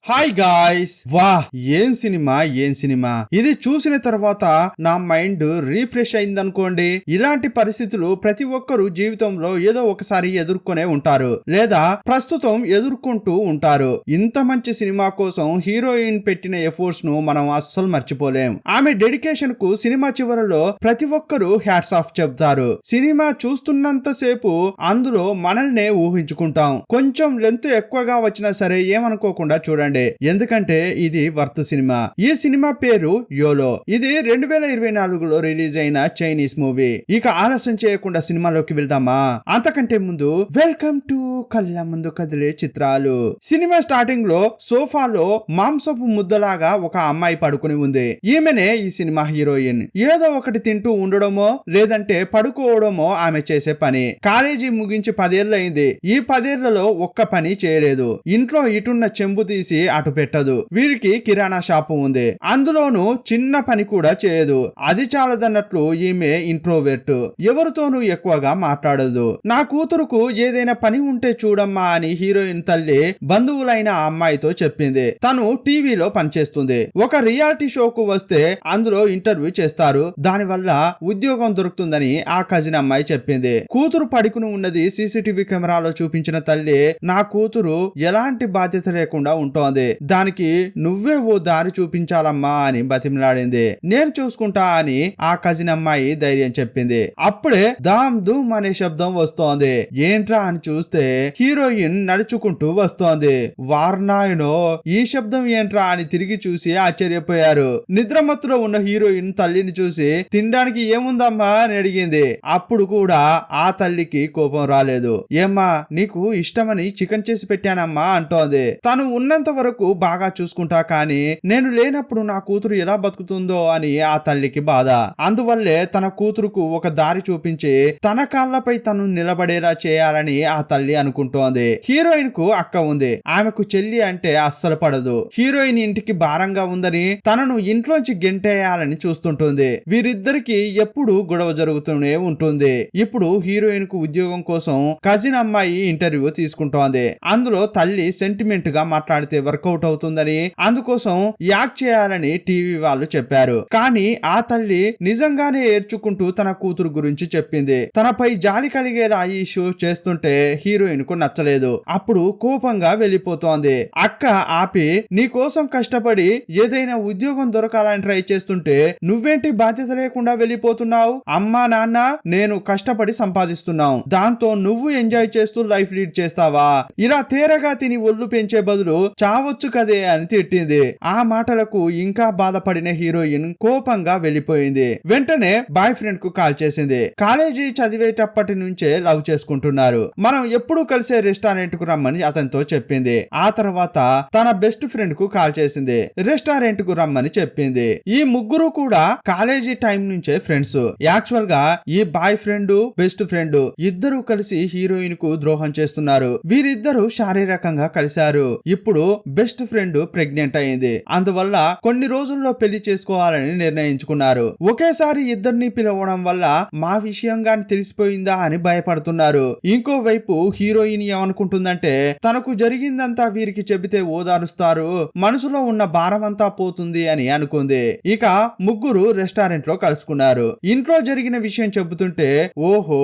Hi guys, వా ఏం cinema ఇది చూసిన తర్వాత నా మైండ్ రీఫ్రెష్ అయిందనుకోండి. ఇలాంటి పరిస్థితులు ప్రతి ఒక్కరు జీవితంలో ఏదో ఒకసారి ఎదుర్కొనే ఉంటారు లేదా ప్రస్తుతం ఎదుర్కొంటూ ఉంటారు. ఇంత మంచి సినిమా కోసం హీరోయిన్ పెట్టిన ఎఫర్ట్స్ ను మనం అస్సలు మర్చిపోలేం. ఆమె డెడికేషన్ కు సినిమా చివరలో ప్రతి ఒక్కరు హ్యాట్స్ ఆఫ్ చెప్తారు. సినిమా చూస్తున్నంత సేపు అందులో మనల్నే ఊహించుకుంటాం. కొంచెం లెంత్ ఎక్కువగా వచ్చినా సరే ఏమనుకోకుండా చూడండి, ఎందుకంటే ఇది వర్త్ సినిమా. ఈ సినిమా పేరు యోలో. ఇది 2024లో రిలీజ్ అయిన చైనీస్ మూవీ. ఇక ఆలస్యం చేయకుండా సినిమాలోకి వెళ్దామా? అంతకంటే ముందు వెల్కమ్ టు కళ్ళ ముందు కదిలే చిత్రాలు. సినిమా స్టార్టింగ్ లో సోఫాలో మాంసపు ముద్దలాగా ఒక అమ్మాయి పడుకుని ఉంది. ఈమెనే ఈ సినిమా హీరోయిన్. ఏదో ఒకటి తింటూ ఉండడమో లేదంటే పడుకోవడమో ఆమె చేసే పని. కాలేజీ ముగించి 10 ఏళ్ళు అయింది. ఈ 10 ఏళ్లలో ఒక్క పని చేయలేదు. ఇంట్లో ఇటున్న చెంబు తీసి అటు పెట్టదు. వీరికి కిరాణా షాపు ఉంది, అందులోనూ చిన్న పని కూడా చేయదు. అది చాలదన్నట్లు ఈమె ఇంట్రోవర్ట్, ఎవరితోనూ ఎక్కువగా మాట్లాడదు. నా కూతురుకు ఏదైనా పని ఉంటే చూడమ్మా అని హీరోయిన్ తల్లి బంధువులైన ఆ అమ్మాయితో చెప్పింది. తను టీవీలో పనిచేస్తుంది. ఒక రియాలిటీ షోకు వస్తే అందులో ఇంటర్వ్యూ చేస్తారు, దానివల్ల ఉద్యోగం దొరుకుతుందని ఆ కజిన్ అమ్మాయి చెప్పింది. కూతురు పడుకుని ఉన్నది సీసీటీవీ కెమెరాలో చూపించిన తల్లి నా కూతురు ఎలాంటి బాధ్యత లేకుండా ఉంటోంది, దానికి నువ్వే ఓ దారి చూపించాలమ్మా అని బతిమలాడింది. నేను చూసుకుంటా అని ఆ కజిన్ అమ్మాయి ధైర్యం చెప్పింది. అప్పుడే దామ్ ధూమ్ అనే శబ్దం వస్తోంది. ఏంట్రా అని చూస్తే హీరోయిన్ నడుచుకుంటూ వస్తోంది. వార్నాయనో, ఈ శబ్దం ఏంట్రా అని తిరిగి చూసి ఆశ్చర్యపోయారు. నిద్రమత్తులో ఉన్న హీరోయిన్ తల్లిని చూసి తినడానికి ఏముందమ్మా అని అడిగింది. అప్పుడు కూడా ఆ తల్లికి కోపం రాలేదు. ఏమ్మా, నీకు ఇష్టమని చికెన్ చేసి పెట్టానమ్మా అంటోంది. తను ఉన్నంత వరకు బాగా చూసుకుంటా, కానీ నేను లేనప్పుడు నా కూతురు ఎలా బతుకుతుందో అని ఆ తల్లికి బాధ. అందువల్లే తన కూతురుకు ఒక దారి చూపించి తన కాళ్ళపై తను నిలబడేలా చేయాలని ఆ తల్లి అనుకుంటోంది. హీరోయిన్ కు అక్క ఉంది. ఆమెకు చెల్లి అంటే అస్సలు పడదు. హీరోయిన్ ఇంటికి భారంగా ఉందని తనను ఇంట్లోంచి గెంటేయాలని చూస్తుంటుంది. వీరిద్దరికి ఎప్పుడు గొడవ జరుగుతూనే ఉంటుంది. ఇప్పుడు హీరోయిన్ కు ఉద్యోగం కోసం కజిన్ అమ్మాయి ఇంటర్వ్యూ తీసుకుంటోంది. అందులో తల్లి సెంటిమెంట్ గా మాట్లాడితే వర్కౌట్ అవుతుందని, అందుకోసం యాక్ట్ చేయాలని టీవీ వాళ్ళు చెప్పారు. కానీ ఆ తల్లి నిజంగానే ఏడ్చుకుంటూ తన కూతురు గురించి చెప్పింది. తనపై జాలి కలిగేలా ఈ షో చేస్తుంటే హీరోయిన్ కు నచ్చలేదు. అప్పుడు కోపంగా వెళ్ళిపోతోంది. అక్క ఆపి, నీ కోసం కష్టపడి ఏదైనా ఉద్యోగం దొరకాలని ట్రై చేస్తుంటే నువ్వేంటి బాధ్యత లేకుండా వెళ్ళిపోతున్నావు? అమ్మా నాన్న నేను కష్టపడి సంపాదిస్తున్నాం, దాంతో నువ్వు ఎంజాయ్ చేస్తూ లైఫ్ లీడ్ చేస్తావా? ఇలా తేరగా తిని ఒళ్ళు పెంచే బదులు చావచ్చు కదే అని తిట్టింది. ఆ మాటలకు ఇంకా బాధపడిన హీరోయిన్ కోపంగా వెళ్ళిపోయింది. వెంటనే బాయ్ ఫ్రెండ్ కు కాల్ చేసింది. కాలేజీ చదివేటప్పటి నుంచే లవ్ చేసుకుంటున్నారు, మనం ఎప్పుడు కలిసే రెస్టారెంట్ కు రమ్మని అతనితో చెప్పింది. ఆ తర్వాత తన బెస్ట్ ఫ్రెండ్ కు కాల్ చేసింది, రెస్టారెంట్ కు రమ్మని చెప్పింది. ఈ ముగ్గురు కూడా కాలేజీ టైం నుంచే ఫ్రెండ్స్. యాక్చువల్ గా ఈ బాయ్ ఫ్రెండ్ బెస్ట్ ఫ్రెండ్ ఇద్దరు కలిసి హీరోయిన్ కు ద్రోహం చేస్తున్నారు. వీరిద్దరూ శారీరకంగా కలిశారు. ఇప్పుడు బెస్ట్ ఫ్రెండ్ ప్రెగ్నెంట్ అయింది. అందువల్ల కొన్ని రోజుల్లో పెళ్లి చేసుకోవాలని నిర్ణయించుకున్నారు. ఒకేసారి ఇద్దరిని పిలవడం వల్ల మా విషయంగాని తెలిసిపోయిందా అని భయపడుతున్నారు. ఇంకోవైపు హీరోయిన్ ఏమనుకుంటుందంటే తనకు జరిగిందంతా వీరికి చెబితే ఓదారుస్తారు, మనసులో ఉన్న భారం అంతా పోతుంది అని అనుకుంది. ఇక ముగ్గురు రెస్టారెంట్ లో కలుసుకున్నారు. ఇంట్లో జరిగిన విషయం చెబుతుంటే, ఓహో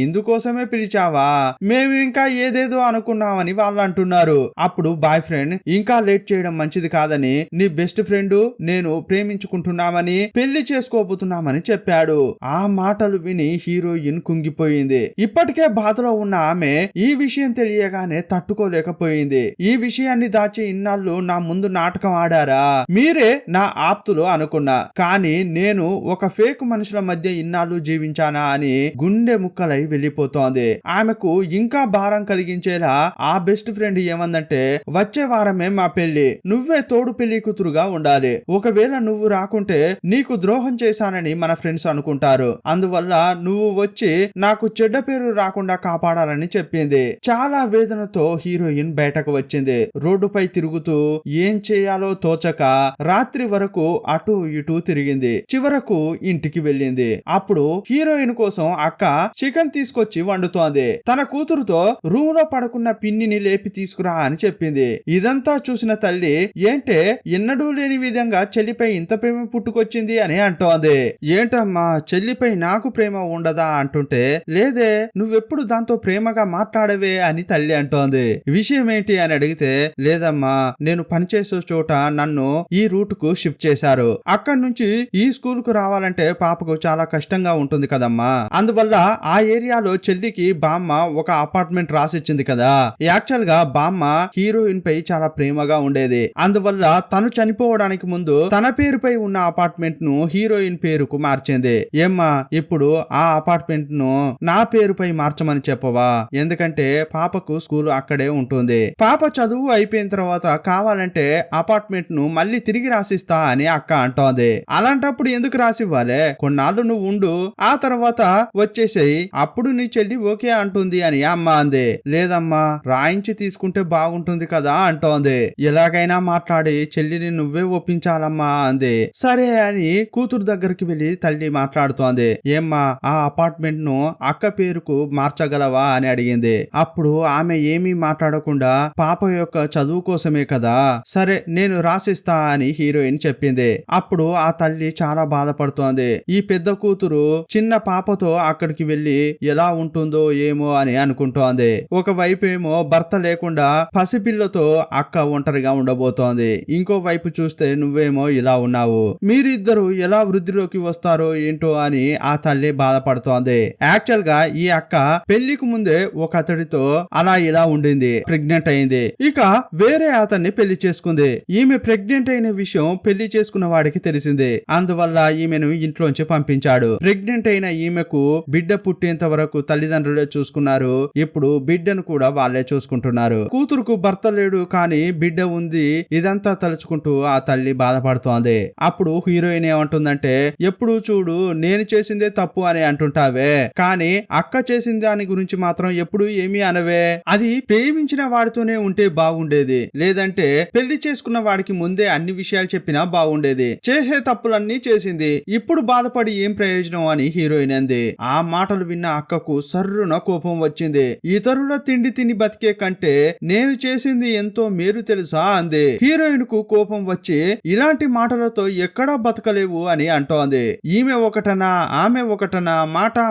ఇందుకోసమే పిలిచావా, మేము ఇంకా ఏదేదో అనుకున్నామని వాళ్ళు అంటున్నారు. అప్పుడు బాయ్ ఫ్రెండ్, ఇంకా లేట్ చేయడం మంచిది కాదని, నీ బెస్ట్ ఫ్రెండ్ నేను ప్రేమించుకుంటున్నామని పెళ్లి చేసుకోబోతున్నామని చెప్పాడు. ఆ మాటలు విని హీరోయిన్ కుంగిపోయింది. ఇప్పటికే బాధలో ఉన్న ఆమె ఈ విషయం తెలియగానే తట్టుకోలేకపోయింది. ఈ విషయాన్ని దాచి ఇన్నాళ్ళు నా ముందు నాటకం ఆడారా, మీరే నా ఆప్తులు అనుకున్నా, కానీ నేను ఒక ఫేక్ మనుషుల మధ్య ఇన్నాళ్ళు జీవించానా అని గుండె ముక్కలై వెళ్ళిపోతోంది. ఆమెకు ఇంకా భారం కలిగించేలా ఆ బెస్ట్ ఫ్రెండ్ ఏమందంటే, వచ్చే వారమే మా పెళ్లి, నువ్వే తోడు పెళ్లి కూతురుగా ఉండాలి. ఒకవేళ నువ్వు రాకుంటే నీకు ద్రోహం చేశానని మన ఫ్రెండ్స్ అనుకుంటారు, అందువల్ల నువ్వు వచ్చి నాకు చెడ్డ పేరు రాకుండా కాపాడాలని చెప్పింది. చాలా వేదనతో హీరోయిన్ బయటకు వచ్చింది. రోడ్డుపై తిరుగుతూ ఏం చేయాలో తోచక రాత్రి వరకు అటు ఇటు తిరిగింది. చివరకు ఇంటికి వెళ్ళింది. అప్పుడు హీరోయిన్ కోసం అక్క చికెన్ తీసుకొచ్చి వండుతోంది. తన కూతురుతో రూమ్ లో పడుకున్న పిన్నిని లేపి తీసుకురా అని చెప్పింది. ఇదంతా ఇదంతా చూసిన తల్లి ఏంటే ఎన్నడూ లేని విధంగా చెల్లిపై ఇంత ప్రేమ పుట్టుకొచ్చింది అని అంటోంది. ఏంటమ్మా చెల్లిపై నాకు ప్రేమ ఉండదా అంటుంటే, లేదే నువ్వెప్పుడు దాంతో ప్రేమగా మాట్లాడవే అని తల్లి అంటోంది. విషయం ఏంటి అని అడిగితే, లేదమ్మా నేను పనిచేసే చోట నన్ను ఈ రూట్ కు షిఫ్ట్ చేశారు. అక్కడి నుంచి ఈ స్కూల్ కు రావాలంటే పాపకు చాలా కష్టంగా ఉంటుంది కదమ్మా. అందువల్ల ఆ ఏరియాలో చెల్లికి బామ్మ ఒక అపార్ట్మెంట్ రాసిచ్చింది కదా. యాక్చువల్ గా బామ్మ హీరోయిన్ పై చాలా ప్రేమగా ఉండేది. అందువల్ల తను చనిపోవడానికి ముందు తన పేరుపై ఉన్న అపార్ట్మెంట్ ను హీరోయిన్ పేరుకు మార్చింది. ఏమ్మా ఇప్పుడు ఆ అపార్ట్మెంట్ ను నా పేరుపై మార్చమని చెప్పవా, ఎందుకంటే పాపకు స్కూల్ అక్కడే ఉంటుంది. పాప చదువు అయిపోయిన తర్వాత కావాలంటే అపార్ట్మెంట్ ను మళ్ళీ తిరిగి రాసిస్తా అని అక్క అంటోంది. అలాంటప్పుడు ఎందుకు రాసివ్వాలే, కొన్నాళ్ళు నువ్వు ఉండు, ఆ తర్వాత వచ్చేసేయి, అప్పుడు నీ చెల్లి ఓకే అంటుంది అని అమ్మ అంది. లేదమ్మా రాయించి తీసుకుంటే బాగుంటుంది కదా అంటోంది. ఎలాగైనా మాట్లాడి చెల్లిని నువ్వే ఒప్పించాలమ్మా అంది. సరే అని కూతురు దగ్గరికి వెళ్లి తల్లి మాట్లాడుతోంది. ఏమ్మా ఆ అపార్ట్మెంట్ ను అక్క పేరుకు మార్చగలవా అని అడిగింది. అప్పుడు ఆమె ఏమీ మాట్లాడకుండా పాప యొక్క చదువు కోసమే కదా, సరే నేను రాసిస్తా అని హీరోయిన్ చెప్పింది. అప్పుడు ఆ తల్లి చాలా బాధపడుతోంది. ఈ పెద్ద కూతురు చిన్న పాపతో అక్కడికి వెళ్లి ఎలా ఉంటుందో ఏమో అని అనుకుంటోంది. ఒకవైపు ఏమో భర్త లేకుండా పసిపిల్లతో అక్క ఒంటరిగా ఉండబోతోంది. ఇంకో వైపు చూస్తే నువ్వేమో ఇలా ఉన్నావు, మీరిద్దరు ఎలా వృద్ధిలోకి వస్తారో ఏంటో అని ఆ తల్లి బాధపడుతోంది. యాక్చువల్ గా ఈ అక్క పెళ్లికి ముందే ఒక అతడితో అలా ఇలా ఉండింది, ప్రెగ్నెంట్ అయింది. ఇక వేరే అతన్ని పెళ్లి చేసుకుంది. ఈమె ప్రెగ్నెంట్ అయిన విషయం పెళ్లి చేసుకున్న వాడికి తెలిసింది. అందువల్ల ఈమెను ఇంట్లోంచి పంపించాడు. ప్రెగ్నెంట్ అయిన ఈమెకు బిడ్డ పుట్టేంత వరకు తల్లిదండ్రులే చూసుకున్నారు. ఇప్పుడు బిడ్డను కూడా వాళ్ళే చూసుకుంటున్నారు. కూతురుకు భర్త లేడు కానీ బిడ్డ ఉంది. ఇదంతా తలుచుకుంటూ ఆ తల్లి బాధపడుతోంది. అప్పుడు హీరోయిన్ ఏమంటుందంటే, ఎప్పుడు చూడు నేను చేసిందే తప్పు అని అంటుంటావే, కానీ అక్క చేసిన దాని గురించి మాత్రం ఎప్పుడు ఏమీ అనవే. అది ప్రేమించిన వాడితోనే ఉంటే బాగుండేది, లేదంటే పెళ్లి చేసుకున్న వాడికి ముందే అన్ని విషయాలు చెప్పినా బాగుండేది. చేసే తప్పులన్నీ చేసింది, ఇప్పుడు బాధపడి ఏం ప్రయోజనం అని హీరోయిన్ అంది. ఆ మాటలు విన్న అక్కకు సర్రున కోపం వచ్చింది. ఇతరుల తిండి తిని బతికే కంటే నేను చేసింది ఎంతో మేలు తెలుసా అంది. హీరోయిన్ కు కోపం వచ్చి ఇలాంటి మాటలతో ఎక్కడా బతకలేవు అని అంటోంది. ఈమె ఒకటనా ఆమె ఒకటనా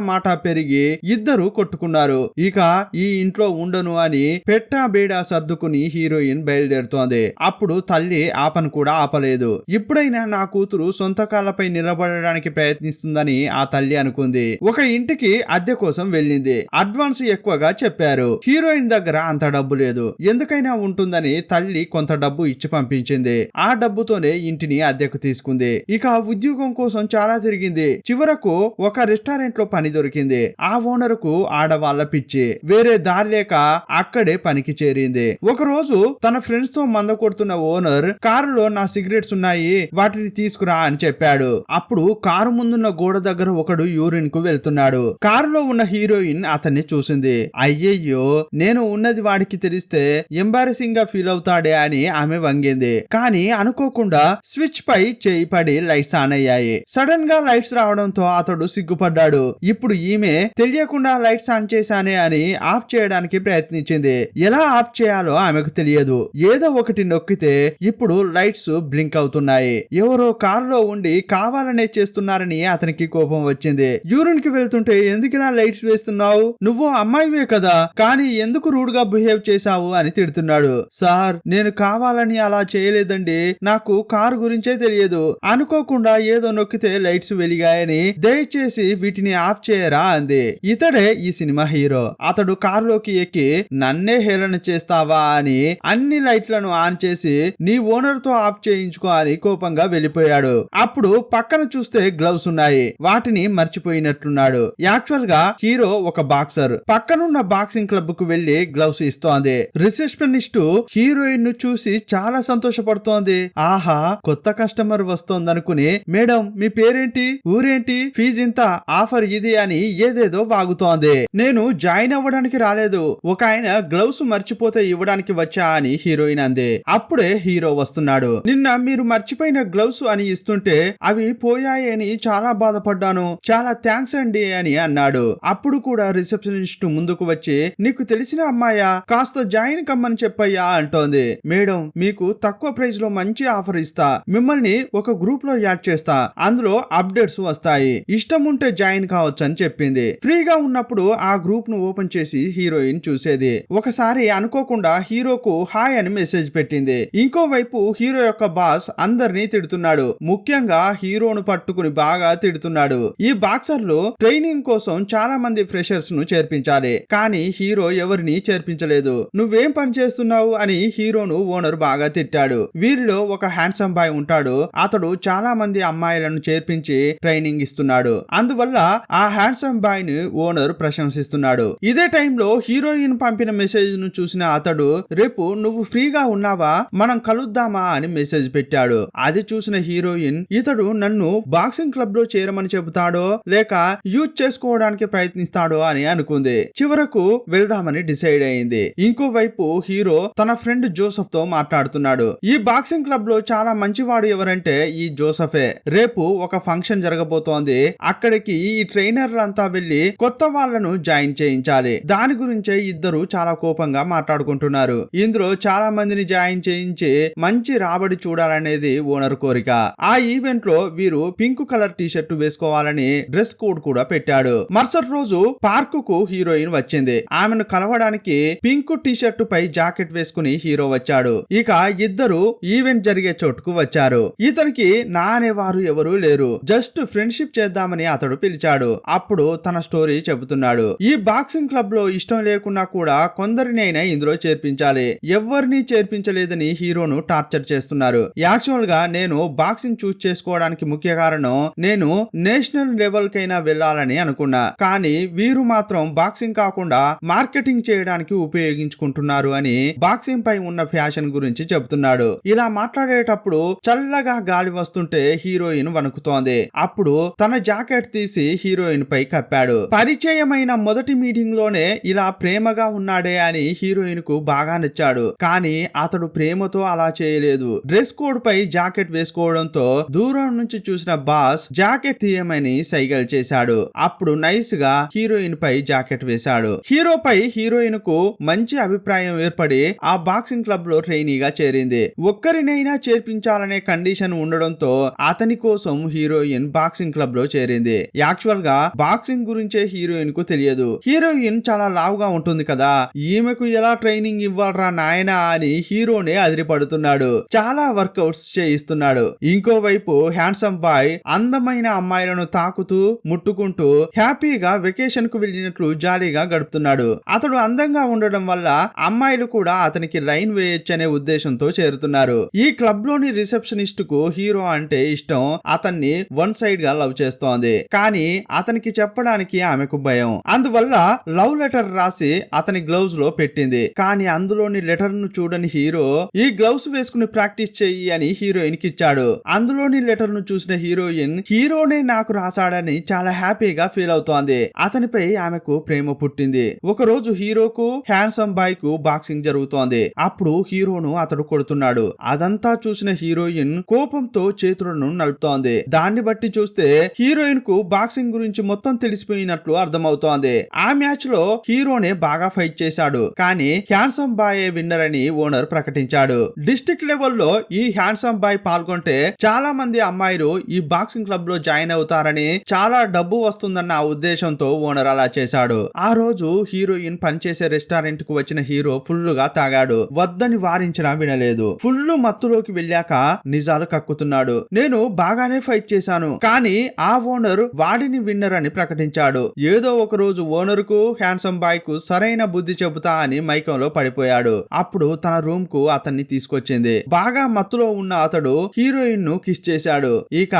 మాట పెరిగి ఇద్దరు కొట్టుకున్నారు. ఇక ఈ ఇంట్లో ఉండను అని పెట్టా బేడా సర్దుకుని హీరోయిన్ బయలుదేరుతోంది. అప్పుడు తల్లి ఆపను కూడా ఆపలేదు. ఇప్పుడైనా నా కూతురు సొంత కాళ్ళపై నిలబడడానికి ప్రయత్నిస్తుందని ఆ తల్లి అనుకుంది. ఒక ఇంటికి అద్దె కోసం వెళ్ళింది. అడ్వాన్స్ ఎక్కువగా చెప్పారు. హీరోయిన్ దగ్గర అంత డబ్బు లేదు. ఎందుకైనా ఉంటుందని తల్లి కొంత డబ్బు ఇచ్చి పంపించింది. ఆ డబ్బుతోనే ఇంటిని అద్దెకు తీసుకుంది. ఇక ఉద్యోగం కోసం చాలా తిరిగింది. చివరకు ఒక రెస్టారెంట్ లో పని దొరికింది. ఆ ఓనర్ కు ఆడవాళ్ల పిచ్చి, వేరే దారి లేక అక్కడే పనికి చేరింది. ఒక రోజు తన ఫ్రెండ్స్ తో మంద కొడుతున్న ఓనర్, కారులో నా సిగరెట్స్ ఉన్నాయి వాటిని తీసుకురా అని చెప్పాడు. అప్పుడు కారు ముందున్న గోడ దగ్గర ఒకడు యూరిన్ కు వెళ్తున్నాడు. కారులో ఉన్న హీరోయిన్ అతన్ని చూసింది. అయ్యయ్యో నేను ఉన్నది వాడికి తెలిస్తే ఎంబారసింగ్ గా ఫీల్ అవుతాడే అని ఆమె వంగింది. కానీ అనుకోకుండా స్విచ్ పై చేయి పడి లైట్స్ ఆన్ అయ్యాయి. సడన్ గా లైట్స్ రావడంతో అతడు సిగ్గుపడ్డాడు. ఇప్పుడు ఈమె తెలియకుండా లైట్స్ ఆన్ చేశానే అని ఆఫ్ చేయడానికి ప్రయత్నించింది. ఎలా ఆఫ్ చేయాలో ఆమెకు తెలియదు. ఏదో ఒకటి నొక్కితే ఇప్పుడు లైట్స్ బ్లింక్ అవుతున్నాయి. ఎవరో కారులో ఉండి కావాలనే చేస్తున్నారని అతనికి కోపం వచ్చింది. యూరిన్ కి వెళ్తుంటే ఎందుకులా లైట్స్ వేస్తున్నావు, నువ్వు అమ్మాయివే కదా, కానీ ఎందుకు రూడ్ గా బిహేవ్ చేశావు అని తిడుతున్నాడు. సార్ నేను కావాలని అలా చేయలేదండి, నాకు కారు గురించే తెలియదు, అనుకోకుండా ఏదో నొక్కితే లైట్స్ వెలిగాయని, దయచేసి వీటిని ఆఫ్ చేయరా అంది. ఇతడే ఈ సినిమా హీరో. అతడు కారులోకి ఎక్కి నన్నే హేళన చేస్తావా అని అన్ని లైట్లను ఆన్ చేసి నీ ఓనర్ తో ఆఫ్ చేయించుకో అని కోపంగా వెళ్ళిపోయాడు. అప్పుడు పక్కన చూస్తే గ్లౌస్ ఉన్నాయి, వాటిని మర్చిపోయినట్లున్నాడు. యాక్చువల్ గా హీరో ఒక బాక్సర్. పక్కనున్న బాక్సింగ్ క్లబ్ కు వెళ్లి గ్లౌస్ ఇస్తోంది. రిసెప్షనిస్ట్ హీరోయిన్ ను చూసి చాలా సంతోషపడుతోంది. ఆహా కొత్త కస్టమర్ వస్తోందనుకుని, మేడం మీ పేరేంటి, ఊరేంటి, ఫీజు ఇంత, ఆఫర్ ఇది అని ఏదేదో వాగుతోంది. నేను జాయిన్ అవ్వడానికి రాలేదు, ఒక ఆయన గ్లౌస్ మర్చిపోతే ఇవ్వడానికి వచ్చా అని హీరోయిన్ అంది. అప్పుడే హీరో వస్తున్నాడు. నిన్న మీరు మర్చిపోయిన గ్లౌస్ అని ఇస్తుంటే అవి పోయాయని చాలా బాధపడ్డాను, చాలా థ్యాంక్స్ అండి అని అన్నాడు. అప్పుడు కూడా రిసెప్షనిస్ట్ ముందుకు వచ్చి నీకు తెలిసిన అమ్మాయా, కాస్త జాయిన్ కమ్మని చెప్పయ్యా అంటూ అంటోంది. మేడం, మీకు తక్కువ ప్రైస్ లో మంచి ఆఫర్ ఇస్తా, మిమ్మల్ని ఒక గ్రూప్ లో యాడ్ చేస్తా, అందులో అప్డేట్స్ వస్తాయి, ఇష్టం ఉంటే జాయిన్ కావచ్చు అని చెప్పింది. ఫ్రీగా ఉన్నప్పుడు ఆ గ్రూప్ ను ఓపెన్ చేసి హీరోయిన్ చూసేది. ఒకసారి అనుకోకుండా హీరోకు హాయ్ అని మెసేజ్ పెట్టింది. ఇంకోవైపు హీరో యొక్క బాస్ అందరినీ తిడుతున్నాడు, ముఖ్యంగా హీరోను పట్టుకుని బాగా తిడుతున్నాడు. ఈ బాక్సర్లు ట్రైనింగ్ కోసం చాలా మంది ఫ్రెషర్స్ ను చేర్పించాలి, కానీ హీరో ఎవరిని చేర్పించలేదు. నువ్వేం పని చేస్తున్నావు అని హీరోను ఓనర్ బాగా తిట్టాడు. వీరిలో ఒక హ్యాండ్సమ్ బాయ్ ఉంటాడు, అతడు చాలా మంది అమ్మాయిలను చేర్పించి ట్రైనింగ్ ఇస్తున్నాడు. అందువల్ల ఆ హ్యాండ్సమ్ బాయ్ ని ఓనర్ ప్రశంసిస్తున్నాడు. ఇదే టైంలో హీరోయిన్ పంపిన మెసేజ్ ను చూసిన అతడు, రేపు నువ్వు ఫ్రీగా ఉన్నావా, మనం కలుద్దామా అని మెసేజ్ పెట్టాడు. అది చూసిన హీరోయిన్, ఇతడు నన్ను బాక్సింగ్ క్లబ్ లో చేరమని చెబుతాడో లేక యూజ్ చేసుకోవడానికి ప్రయత్నిస్తాడో అని అనుకుంది. చివరకు వెళ్దామని డిసైడ్ అయింది. ఇంకోవైపు హీరో తన ఫ్రెండ్ జోసెఫ్ తో మాట్లాడుతున్నాడు. ఈ బాక్సింగ్ క్లబ్ లో చాలా మంచివాడు ఎవరంటే ఈ జోసెఫే. రేపు ఒక ఫంక్షన్ జరగబోతోంది, అక్కడికి ఈ ట్రైనర్లంతా వెళ్లి కొత్త వాళ్ళను జాయిన్ చేయించాలి. దాని గురించే ఇద్దరు చాలా కోపంగా మాట్లాడుకుంటున్నారు. ఇందులో చాలా మందిని జాయిన్ చేయించి మంచి రాబడి చూడాలనేది ఓనర్ కోరిక. ఆ ఈవెంట్ లో వీరు పింక్ కలర్ టీ షర్ట్ వేసుకోవాలని డ్రెస్ కోడ్ కూడా పెట్టాడు. మరుసటి రోజు పార్క్ కు హీరోయిన్ వచ్చింది. ఆమెను కలవడానికి పింక్ టీ షర్ట్ పై జాకెట్ వేసుకుని హీరో వచ్చాడు. ఇక ఇద్దరు ఈవెంట్ జరిగే చోటుకు వచ్చారు. ఇతనికి నా అనేవారు ఎవరూ లేరు, జస్ట్ ఫ్రెండ్షిప్ చేద్దామని అతడు పిలిచాడు. అప్పుడు తన స్టోరీ చెబుతున్నాడు. ఈ బాక్సింగ్ క్లబ్ లో ఇష్టం లేకున్నా కూడా కొందరినైనా ఇందులో చేర్పించాలి, ఎవరిని చేర్పించలేదని హీరోను టార్చర్ చేస్తున్నారు. యాక్చువల్ గా నేను బాక్సింగ్ చూస్ చేసుకోవడానికి ముఖ్య కారణం నేను నేషనల్ లెవెల్ కైనా వెళ్ళాలని అనుకున్నా, కానీ వీరు మాత్రం బాక్సింగ్ కాకుండా మార్కెటింగ్ చేయడానికి ఉపయోగించుకుంటున్నారు అని బాక్సింగ్ పై ఉన్న ఫ్యాషన్ గురించి చెబుతున్నాడు. ఇలా మాట్లాడేటప్పుడు చల్లగా గాలి వస్తుంటే హీరోయిన్ వణుకుతోంది. అప్పుడు తన జాకెట్ తీసి హీరోయిన్ పై కప్పాడు. పరిచయమైన మొదటి మీటింగ్ లోనే ఇలా ప్రేమగా ఉన్నాడే అని హీరోయిన్ కు బాగా నచ్చాడు, కానీ అతడు ప్రేమతో అలా చేయలేదు. డ్రెస్ కోడ్ పై జాకెట్ వేసుకోవడంతో దూరం నుంచి చూసిన బాస్ జాకెట్ తీయమని సైగల్ చేశాడు. అప్పుడు నైస్ గా హీరోయిన్ పై జాకెట్ వేశాడు. హీరో పై హీరోయిన్ కు మంచి అభిప్రాయం ఏర్పడి ఆ బాక్సింగ్ క్లబ్ లో ట్రైనీగా చేరింది. ఒక్కరినైనా చేర్పించాలనే కండిషన్ ఉండడంతో అతని కోసం హీరోయిన్ బాక్సింగ్ క్లబ్ లో చేరింది. యాక్చువల్ గా బాక్సింగ్ గురించే హీరోయిన్ కు తెలియదు. హీరోయిన్ చాలా లావుగా ఉంటుంది కదా, ఈమెకు ఎలా ట్రైనింగ్ ఇవ్వాలరా నాయనా అని హీరోనే అదిరిపడుతున్నాడు. చాలా వర్కౌట్స్ చేయిస్తున్నాడు. ఇంకోవైపు హ్యాండ్సమ్ బాయ్ అందమైన అమ్మాయిలను తాకుతూ ముట్టుకుంటూ హ్యాపీగా వెకేషన్ కు వెళ్ళినట్లు జాలీగా గడుపుతున్నాడు. అతడు అందంగా ఉండడం వల్ల అమ్మాయిలు కూడా అతనికి లైన్ వేయొచ్చనే ఉద్దేశంతో చేరుతున్నారు. ఈ క్లబ్ లోని రిసెప్షనిస్ట్ కు హీరో అంటే ఇష్టం, అతన్ని వన్ సైడ్ గా లవ్ చేస్తోంది, కానీ అతనికి చెప్పడానికి ఆమెకు భయం. అందువల్ల లవ్ లెటర్ రాసి అతని గ్లౌజ్ లో పెట్టింది. కానీ అందులోని లెటర్ ను చూడని హీరో, ఈ గ్లౌస్ వేసుకుని ప్రాక్టీస్ చెయ్యి అని హీరోయిన్ కి ఇచ్చాడు. అందులోని లెటర్ ను చూసిన హీరోయిన్, హీరోనే నాకు రాశాడని చాలా హ్యాపీగా ఫీల్ అవుతోంది. అతనిపై ఆమెకు ప్రేమ పుట్టింది. ఒక రోజు హీరోకు హ్యాండ్సమ్ బాయ్ కు బాక్సింగ్ జరుగుతోంది. అప్పుడు హీరోను అతడు కొడుతున్నాడు. అదంతా చూసిన హీరోయిన్ కోపంతో చేతులను నలుపుతోంది. దాన్ని బట్టి చూస్తే హీరోయిన్ కు బాక్సింగ్ గురించి మొత్తం తెలిసిపోయినట్లు అర్థమవుతోంది. ఆ మ్యాచ్ లో హీరోనే బాగా ఫైట్ చేశాడు, కానీ హ్యాండ్సమ్ బాయ్ విన్నర్ అని ఓనర్ ప్రకటించాడు. డిస్ట్రిక్ట్ లెవెల్లో ఈ హ్యాండ్సమ్ బాయ్ పాల్గొంటే చాలా మంది అమ్మాయిలు ఈ బాక్సింగ్ క్లబ్ లో జాయిన్ అవుతారని, చాలా డబ్బు వస్తుందన్న ఉద్దేశంతో ఓనర్ అలా చేశాడు. ఆ రోజు హీరోయిన్ పనిచేసే రెస్టారెంట్ కు వచ్చిన హీరో ఫుల్ గా తాగాడు. వద్దని వారించినా వినలేదు. ఫుల్ మత్తులోకి వెళ్ళాక నిజాలు కక్కుతున్నాడు. నేను బాగానే ఫైట్ చేశాను, కానీ ఆ ఓనర్ వాడిని విన్నర్ అని ప్రకటించాడు. ఏదో ఒక రోజు ఓనర్ కు హ్యాండ్సమ్ బాయ్ కు సరైన బుద్ధి చెబుతా అని మైకంలో పడిపోయాడు. అప్పుడు తన రూమ్ కు అతన్ని తీసుకొచ్చింది. బాగా మత్తులో ఉన్న అతడు హీరోయిన్ ను కిస్ చేశాడు. ఇక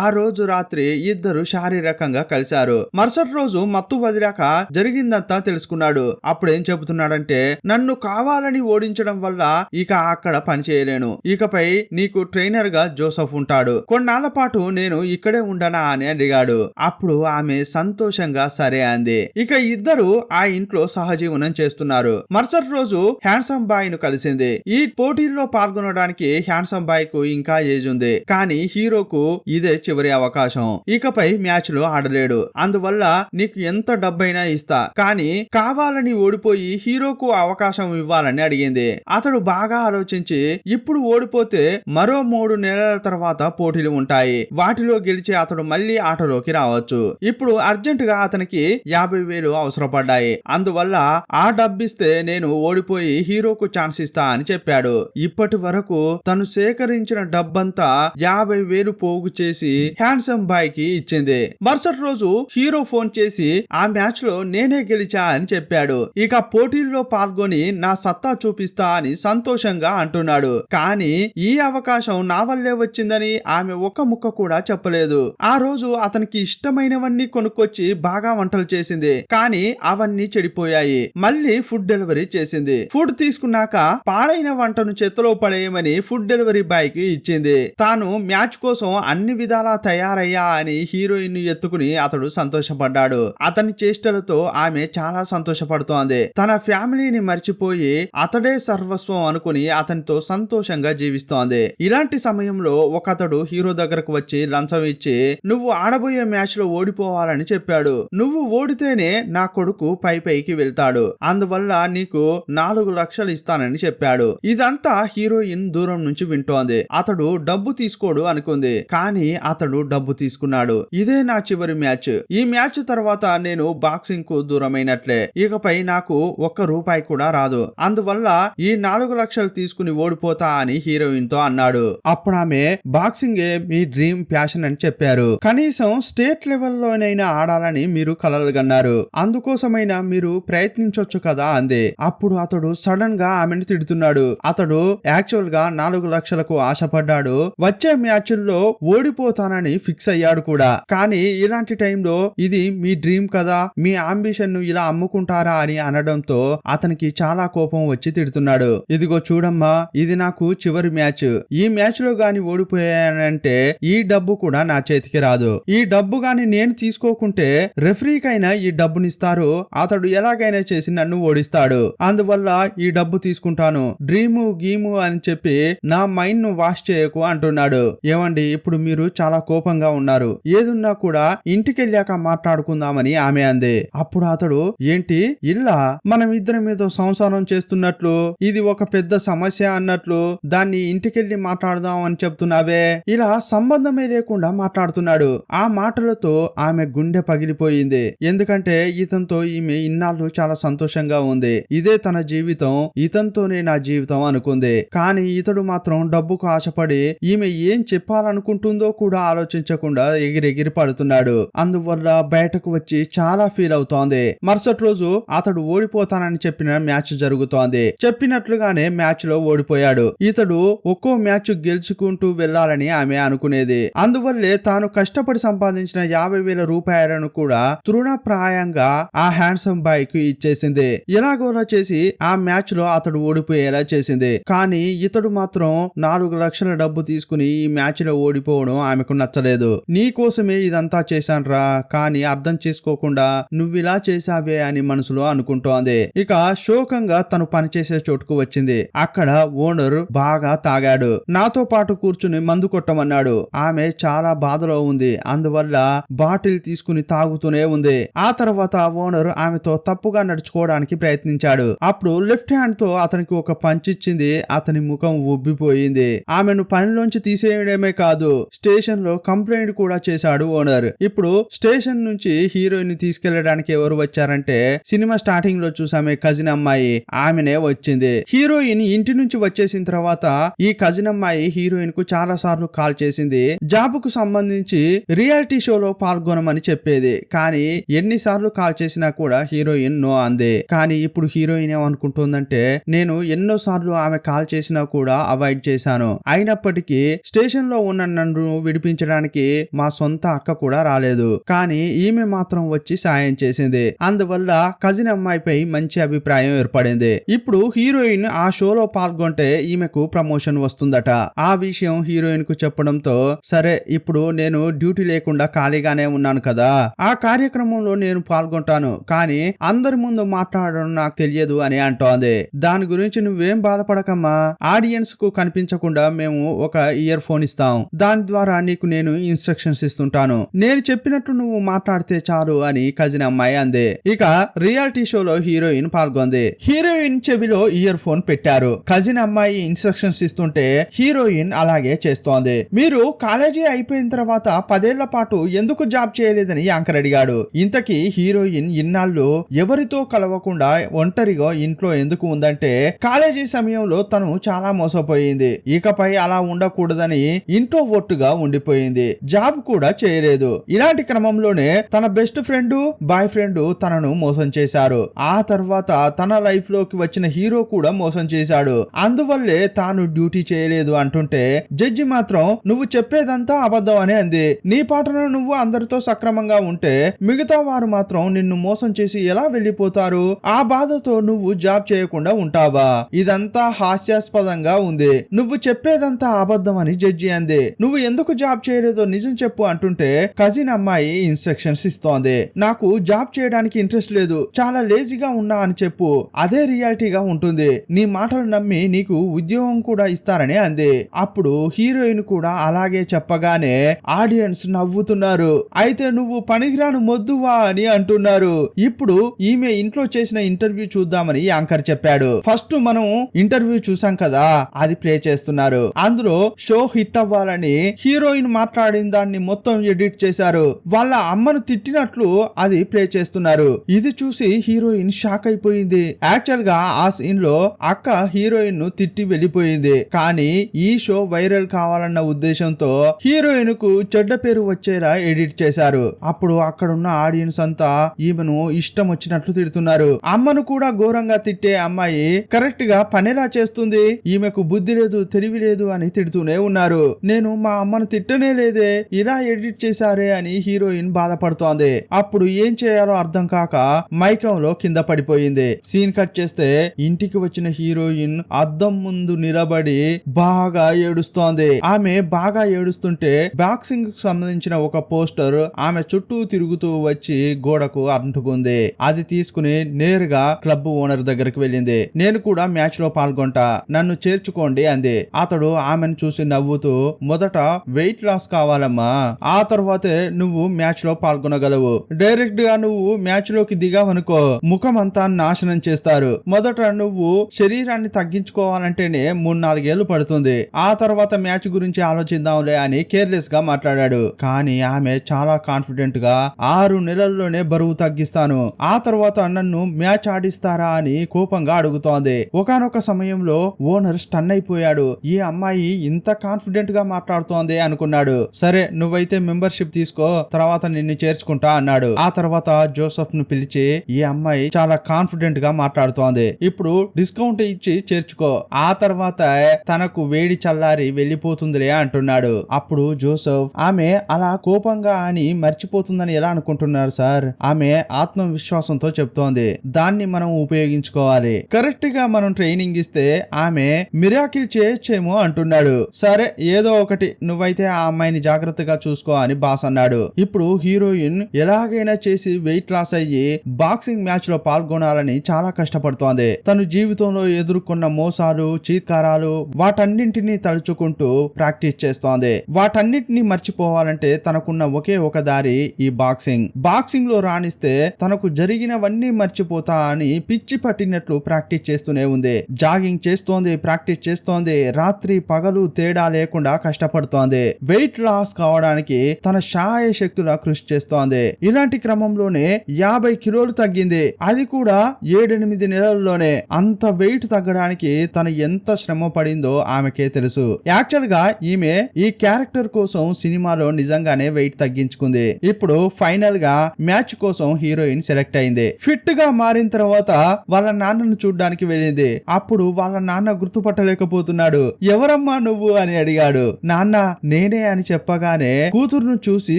ఆ రోజు రాత్రి ఇద్దరు శారీరకంగా కలిశారు. మరుసటి రోజు మత్తు వదిలాక జరిగిందంతా తెలుసుకున్నాడు. అప్పుడేం చెబుతున్నాడంటే, నన్ను కావాలని ఓడించడం వల్ల ఇక అక్కడ పని చేయలేను, ఇకపై నీకు ట్రైనర్ గా జోసెఫ్ ఉంటాడు, కొన్నాళ్ల పాటు నేను ఇక్కడే ఉండనా అని అడిగాడు. అప్పుడు ఆమె సంతోషంగా సరే అంది. ఇక ఇద్దరు ఆ ఇంట్లో సహజీవనం చేస్తున్నారు. మరుసటి రోజు హ్యాండ్సమ్ బాయ్ ను కలిసింది. ఈ పోటీల్లో పాల్గొనడానికి హ్యాండ్సమ్ బాయ్ కు ఇంకా ఏజ్ ఉంది, కానీ హీరోకు ఇదే చివరి అవకాశం. ఇకపై మ్యాచ్ లో ఆడలేడు. అందువల్ల నీకు ఎంత డబ్బైనా ఇస్తా, కానీ కావాలని ఓడిపోయి హీరోకు అవకాశం ఇవ్వాలని అడిగింది. అయింది. అతడు బాగా ఆలోచించి ఇప్పుడు ఓడిపోతే మరో 3 నెలల తర్వాత పోటీలు ఉంటాయి, వాటిలో గెలిచి అతడు మళ్ళీ ఆటలోకి రావచ్చు. ఇప్పుడు అర్జెంట్ గా అతనికి 50,000 అవసరపడ్డాయి. అందువల్ల ఆ డబ్బిస్తే నేను ఓడిపోయి హీరోకు ఛాన్స్ ఇస్తా అని చెప్పాడు. ఇప్పటి వరకు తను సేకరించిన డబ్బంతా 50,000 పోగు చేసి హ్యాండ్సమ్ బాయ్ కి ఇచ్చింది. మరుసటి రోజు హీరో ఫోన్ చేసి ఆ మ్యాచ్ లో నేనే గెలిచా అని చెప్పాడు. ఇక పోటీల్లో పాల్గొని నా సత్తా చూపిస్తా అని సంతోషంగా అంటున్నాడు. కానీ ఈ అవకాశం నా వల్లే వచ్చిందని ఆమె ఒక్క ముక్క కూడా చెప్పలేదు. ఆ రోజు అతనికి ఇష్టమైనవన్నీ కొనుక్కొచ్చి బాగా వంటలు చేసింది, కానీ అవన్నీ చెడిపోయాయి. మళ్ళీ ఫుడ్ డెలివరీ చేసింది. ఫుడ్ తీసుకున్నాక పాడైన వంటను చేతిలో పడేయమని ఫుడ్ డెలివరీ బాయ్ కి ఇచ్చింది. తాను మ్యాచ్ కోసం అన్ని విధాలా తయారయ్యా అని హీరోయిన్ ను ఎత్తుకుని అతడు సంతోషపడ్డాడు. అతని చేష్టలతో ఆమె చాలా సంతోషపడుతోంది. తన ఫ్యామిలీని మర్చిపోయి అతడే సర్వస్వం అనుకుని అతనితో సంతోషంగా జీవిస్తోంది. ఇలాంటి సమయంలో ఒకతడు హీరో దగ్గరకు వచ్చి లంచం ఇచ్చి నువ్వు ఆడబోయే మ్యాచ్ లో ఓడిపోవాలని చెప్పాడు. నువ్వు ఓడితేనే నా కొడుకు పైకి వెళ్తాడు, అందువల్ల నీకు 4 లక్షలు ఇస్తానని చెప్పాడు. ఇదంతా హీరోయిన్ దూరం నుంచి వింటోంది. అతడు డబ్బు తీసుకోడు అనుకుంది, కానీ అతడు డబ్బు తీసుకున్నాడు. ఇదే నా చివరి మ్యాచ్. ఈ మ్యాచ్ తర్వాత నేను బాక్సింగ్ కు దూరమైనట్లే. ఇకపై నాకు ₹1 కూడా రాదు. అందువల్ల ఈ 4 లక్షలు తీసుకుని ఓడిపోతా అని హీరోయిన్ తో అన్నాడు. అప్పుడు ఆమె బాక్సింగే మీ డ్రీమ్ ప్యాషన్ అని చెప్పారు. కనీసం స్టేట్ లెవెల్లోనైనా ఆడాలని మీరు కలలుగన్నారు. అందుకోసమైనా మీరు ప్రయత్నించొచ్చు కదా అంది. అప్పుడు అతడు సడన్ గా ఆమెను తిడుతున్నాడు. అతడు యాక్చువల్ గా 4 లక్షలకు ఆశపడ్డాడు. వచ్చే మ్యాచ్ల్లో ఓడిపోతానని ఫిక్స్ అయ్యాడు కూడా. కానీ ఇలాంటి టైంలో ఇది మీ డ్రీమ్ కదా, మీ అంబిషన్ ను ఇలా అమ్ముకుంటారా అని అనడంతో అతనికి చాలా కోపం వచ్చి తిడుతున్నాడు. ఇదిగో చూడమ్మా, ఇది నాకు చివరి మ్యాచ్. ఈ మ్యాచ్ లో గాని ఓడిపోయానంటే ఈ డబ్బు కూడా నా చేతికి రాదు. ఈ డబ్బు గాని నేను తీసుకోకుంటే రెఫరీకైనా ఈ డబ్బునిస్తారు. అతడు ఎలాగైనా చేసి నన్ను ఓడిస్తాడు. అందువల్ల ఈ డబ్బు తీసుకుంటాను. డ్రీము గీము అని చెప్పి నా మైండ్ ను వాష్ చేయకు అంటున్నాడు. ఏమండి, ఇప్పుడు మీరు చాలా కోపంగా ఉన్నారు. ఏదున్నా కూడా ఇంటికెళ్ళాక మాట్లాడుకుందామని ఆమె అంది. అప్పుడు అతడు ఏంటి ఇల్లా, మనం ఇద్దరం మీద సంసారం చేస్తున్నట్లు, ఇది ఒక పెద్ద సమస్య అన్నట్లు దాన్ని ఇంటికెళ్ళి మాట్లాడదాం అని చెప్తున్నావే, ఇలా సంబంధమే లేకుండా మాట్లాడుతున్నాడు. ఆ మాటలతో ఆమె గుండె పగిలిపోయింది. ఎందుకంటే ఇతనితో ఈమె ఇన్నాళ్ళు చాలా సంతోషంగా ఉంది. ఇదే తన జీవితం, ఇతనితోనే నా జీవితం అనుకుంది. కానీ ఇతడు మాత్రం డబ్బుకు ఆశపడి ఈమె ఏం చెప్పాలనుకుంటుందో కూడా ఆలోచించకుండా ఎగిరెగిరి పడుతున్నాడు. అందువల్ల బయటకు వచ్చి చాలా ఫీల్ అవుతోంది. మరుసటి రోజు అతడు ఓడిపోతానని చెప్పిన మ్యాచ్ జరుగుతోంది. చెప్పినట్లుగానే మ్యాచ్ లో ఓడిపోయాడు. ఇతడు ఒక్కో మ్యాచ్ గెలుచుకుంటూ వెళ్లాలని ఆమె అనుకునేది. అందువల్లే తాను కష్టపడి సంపాదించిన 50,000 రూపాయలను కూడా తృణప్రాయంగా ఆ హ్యాండ్సమ్ బాయ్ కు ఇచ్చేసింది. ఎలాగోలా చేసి ఆ మ్యాచ్ లో అతడు ఓడిపోయేలా చేసింది. కానీ ఇతడు మాత్రం 4 లక్షల డబ్బు తీసుకుని ఈ మ్యాచ్ లో ఓడిపోవడం ఆమెకు నచ్చలేదు. నీ కోసమే ఇదంతా చేశాన్రా, కానీ అర్థం చేసుకోకుండా నువ్విలా చేశావే అని మనసులో అనుకుంటోంది. ఇక శోకంగా తను పనిచేసే చోటుకు వచ్చింది. అక్కడ ఓనర్ బాగా తాగాడు. నాతో పాటు కూర్చుని మందు కొట్టమన్నాడు. ఆమె చాలా బాధలో ఉంది. అందువల్ల బాటిల్ తీసుకుని తాగుతూనే ఉంది. ఆ తర్వాత ఓనర్ ఆమెతో తప్పుగా నడుచుకోవడానికి ప్రయత్నించాడు. అప్పుడు లెఫ్ట్ హ్యాండ్ తో అతనికి ఒక పంచ్ ఇచ్చింది. అతని ముఖం ఉబ్బిపోయింది. ఆమెను పనిలోంచి తీసేయడమే కాదు, స్టేషన్ లో కంప్లైంట్ కూడా చేశాడు ఓనర్. ఇప్పుడు స్టేషన్ నుంచి హీరోయిన్ తీసుకెళ్లడానికి ఎవరు వచ్చారంటే సినిమా స్టార్టింగ్ లో చూసామే కజిన్ అమ్మాయి, ఆమెనే వచ్చింది. హీరోయిన్ ఇంటి నుంచి వచ్చేసిన తర్వాత ఈ కజిన్ అమ్మాయి హీరోయిన్ కు చాలా సార్లు కాల్ చేసింది. జాబ్ కు సంబంధించి రియాలిటీ షోలో పాల్గొనమని చెప్పేది. కానీ ఎన్నిసార్లు కాల్ చేసినా కూడా హీరోయిన్ నో అంది. కానీ ఇప్పుడు హీరోయిన్ ఏమనుకుంటుందంటే నేను ఎన్నో సార్లు ఆమె కాల్ చేసినా కూడా అవాయిడ్ చేశాను. అయినప్పటికీ స్టేషన్ లో ఉన్న నన్ను విడిపించడానికి మా సొంత అక్క కూడా రాలేదు. కానీ ఈమె మాత్రం వచ్చి సాయం చేసింది. అందువల్ల కజిన్ అమ్మాయిపై మంచి అభిప్రాయం ఏర్పడింది. ఇప్పుడు హీరోయిన్ ఆ షోలో పాల్గొంటే ఈమెకు ప్రమోషన్ వస్తుందట. ఆ విషయం హీరోయిన్ కు చెప్పడంతో సరే ఇప్పుడు నేను డ్యూటీ లేకుండా ఖాళీగానే ఉన్నాను కదా, ఆ కార్యక్రమంలో నేను పాల్గొంటాను. కానీ అందరి ముందు మాట్లాడడం నాకు తెలియదు అని అంటోంది. దాని గురించి నువ్వేం బాధపడకమ్మా, ఆడియన్స్ కు కనిపించకుండా మేము ఒక ఇయర్ ఫోన్ ఇస్తాం. దాని ద్వారా నీకు నేను ఇన్స్ట్రక్షన్స్ ఇస్తుంటాను. నేను చెప్పినట్టు నువ్వు మాట్లాడితే చాలు అని కజిన్ అమ్మాయి అంది. ఇక రియాలిటీ షోలో హీరోయిన్ పాల్గొంది. హీరోయిన్ చెవిలో ఇయర్ ఫోన్ పెట్టారు. కజిన్ అమ్మాయి ఇన్స్ట్రక్షన్స్ ఇస్తుంటే హీరోయిన్ అలాగే చేస్తోంది. మీరు కాలేజీ అయిపోయిన తర్వాత 10 ఏళ్ల పాటు ఎందుకు జాబ్ చేయలేదని యాంకర్ అడిగాడు. ఇంతకీ హీరోయిన్ ఇన్నాళ్ళు ఎవరితో కలవకుండా ఒంటరిగా ఇంట్లో ఎందుకు ఉందంటే కాలేజీ సమయంలో తను చాలా మోసపోయింది. ఇకపై అలా ఉండకూడదని ఇంట్లో ఒట్టుగా ఉండిపోయింది. జాబ్ కూడా చేయలేదు. ఇలాంటి క్రమంలోనే తన బెస్ట్ ఫ్రెండ్ బాయ్ ఫ్రెండ్ తనను మోసం చేశారు. ఆ తర్వాత తన లైఫ్ లోకి వచ్చిన హీరో కూడా మోసం చేశాడు. అందువల్లే తాను డ్యూటీ చేయలేదు అంటుంటే జడ్జి మాత్రం నువ్వు చెప్పేదంతా అబద్ధం అని అంది. నీ పాటను నువ్వు అందరితో సక్రమంగా ఉంటే మిగతా వారు మాత్రం నిన్ను మోసం చేసి ఎలా వెళ్లిపోతారు? ఆ బాధతో నువ్వు జాబ్ చేయకుండా ఉంటావా? ఇదంతా హాస్యాస్పదంగా ఉంది. నువ్వు చెప్పేదంతా అబద్ధం అని జడ్జి అంది. నువ్వు ఎందుకు జాబ్ చేయలేదో నిజం చెప్పు అంటుంటే కజిన్ అమ్మాయి ఇన్స్ట్రక్షన్స్ ఇస్తోంది. నాకు జాబ్ చేయడానికి ఇంట్రెస్ట్ లేదు, చాలా లేజీగా ఉన్నా అని చెప్పు. అదే రియాలిటీగా ఉంటుంది. నీ మాటలు నమ్మి నీకు ఉద్యోగం కూడా ఇస్తారని అంది. అప్పుడు హీరోయిన్ కూడా అలాగే చెప్పగానే ఆడియన్స్ నవ్వుతున్నారు. అయితే నువ్వు పనికిరాను మొద్దువా అని అంటున్నారు. ఇప్పుడు ఈమె ఇంట్లో చేసిన ఇంటర్వ్యూ చూద్దామని యాంకర్ చెప్పాడు. ఫస్ట్ మనం ఇంటర్వ్యూ చూసాం కదా, అది ప్లే చేస్తున్నారు. అందులో షో హిట్ అవ్వాలని హీరోయిన్ మాట్లాడిన దాన్ని మొత్తం ఎడిట్ చేశారు. వాళ్ళ అమ్మను తిట్టినట్లు అది ప్లే చేస్తున్నారు. ఇది చూసి హీరోయిన్ షాక్ అయిపోయింది. యాక్చువల్ గా ఆ సీన్ లో అక్క హీరోయిన్ ను తిట్టి వెళ్ళిపోయింది. కానీ ఈ షో వైరల్ కావాలన్న ఉద్దేశంతో హీరోయిన్ కు చెడ్డ పేరు వచ్చేలా ఎడిట్ చేశారు. అప్పుడు అక్కడున్న ఆడియన్స్ అంతా ఈమెను ఇష్టం వచ్చినట్లు తిడుతున్నారు. అమ్మను కూడా ఘోరంగా తిట్టే అమ్మాయి కరెక్ట్ గా పనేలా చేస్తుంది, ఈమెకు బుద్ధి లేదు తెలివి లేదు అని తిడుతూనే ఉన్నారు. నేను మా అమ్మను తిట్టనే లేదే, ఇలా ఎడిట్ చేశారే అని హీరోయిన్ బాధపడుతోంది. అప్పుడు ఏం చేయాలో అర్థం కాక మైకంలో కింద పడిపోయింది. సీన్ కట్ చేస్తే ఇంటికి వచ్చిన హీరోయిన్ అద్దం ముందు నిలబడి బాగా ఏడుస్తోంది. ఆమె బాగా ఏడుస్తుంటే బాక్సింగ్ కు సంబంధించిన ఒక పోస్టర్ ఆమె చుట్టూ తిరుగుతూ వచ్చి గోడకు అంటుకుంది. అది తీసుకుని నేరుగా క్లబ్ ఓనర్ దగ్గరికి వెళ్ళింది. నేను కూడా మ్యాచ్ లో పాల్గొంటా, నన్ను చేర్చుకోండి అంది. అతడు ఆమెను చూసి నవ్వుతూ మొదట వెయిట్ లాస్ కావాలమ్మా, ఆ తర్వాతే నువ్వు మ్యాచ్ లో పాల్గొనగలవు. డైరెక్ట్ గా నువ్వు మ్యాచ్ లోకి దిగావనుకో ముఖం అంతా నాశనం చేస్తారు. మొదట నువ్వు శరీరాన్ని తగ్గించుకోవాలంటేనే 3-4 ఏళ్లు పడుతుంది. ఆ తర్వాత మ్యాచ్ గురించి ఆలోచిద్దాంలే అని కేర్లెస్ గా మాట్లాడాడు. కానీ ఆమె చాలా కాన్ఫిడెంట్ గా 6 నెలల్లోనే బరువు తగ్గిస్తాను, ఆ తర్వాత నన్ను మ్యాచ్ ఆడిస్తారా అని కోపంగా అడుగుతోంది. ఒకానొక సమయంలో ఓనర్ స్టన్ అయిపోయాడు. ఈ అమ్మాయి ఇంత కాన్ఫిడెంట్ గా మాట్లాడుతోంది అనుకున్నాడు. సరే నువ్వైతే మెంబర్షిప్ తీసుకో, తర్వాత నిన్ను చేర్చుకుంటా అన్నాడు. ఆ తర్వాత జోసెఫ్ ను పిలిచి ఈ అమ్మాయి చాలా కాన్ఫిడెంట్ గా మాట్లాడుతోంది, ఇప్పుడు డిస్కౌంట్ ఇచ్చి చేర్చుకో, ఆ తర్వాత తనకు వేడి చల్లారి వెళ్ళిపోతుందిలే అంటున్నాడు. అప్పుడు జోసెఫ్ ఆమె అలా కోపంగా అని మర్చిపోతుందని ఎలా అనుకుంటున్నారు సార్? ఆమె ఆత్మవిశ్వాసంతో చెప్తోంది, దాన్ని మనం ఉపయోగించుకోవాలి. కరెక్ట్ గా మనం ట్రైనింగ్ ఇస్తే ఆమె మిరాకిల్ చేయొచ్చేమో అంటున్నాడు. సరే ఏదో ఒకటి, నువ్వైతే ఆ అమ్మాయిని జాగ్రత్తగా చూసుకో అని బాస్ అన్నాడు. ఇప్పుడు హీరోయిన్ ఎలాగైనా చేసి వెయిట్ లాస్ అయ్యి బాక్సింగ్ మ్యాచ్ లో పాల్గొనాలని చాలా కష్టపడుతోంది. తను జీవితంలో ఎదుర్కొన్న మోసాలు చీత్కారాలు వాటన్నింటినీ తలుచుకుంటూ ప్రాక్టీస్ చేస్తోంది. వాటన్నింటినీ మర్చిపోవాలంటే తనకున్న ఒకే ఒక దారి ఈ బాక్సింగ్. బాక్సింగ్ లో రాణిస్తే తనకు జరిగినవన్నీ మర్చిపోతా అని పిచ్చి పట్టినట్లు ప్రాక్టీస్ చేస్తూనే ఉంది. జాగింగ్ చేస్తోంది, ప్రాక్టీస్ చేస్తోంది, రాత్రి పగలు తేడా లేకుండా కష్టపడుతోంది. వెయిట్ లాస్ కావడానికి తన శాయ శక్తుల కృషి చేస్తోంది. ఇలాంటి క్రమంలోనే 50 కిలోలు తగ్గింది, అది కూడా 7-8 నెలల్లోనే. అంత వెయిట్ తగ్గడానికి తను ఎంత శ్రమ పడిందో ఆమెకే తెలుసు. యాక్చువల్ గా ఈమె ఈ క్యారెక్టర్ కోసం సినిమాలో నిజంగానే వెయిట్ తగ్గించుకుంది. ఇప్పుడు ఫైనల్ గా మ్యాచ్ కోసం హీరోయిన్ సెలెక్ట్ అయింది. ఫిట్ గా మారిన తర్వాత వాళ్ళ నాన్నను చూడ్డానికి వెళ్ళింది. అప్పుడు వాళ్ళ నాన్న గుర్తుపట్టలేకపోతున్నాడు. ఎవరమ్మా నువ్వు అని అడిగాడు. నాన్న నేనే అని చెప్పగానే కూతురును చూసి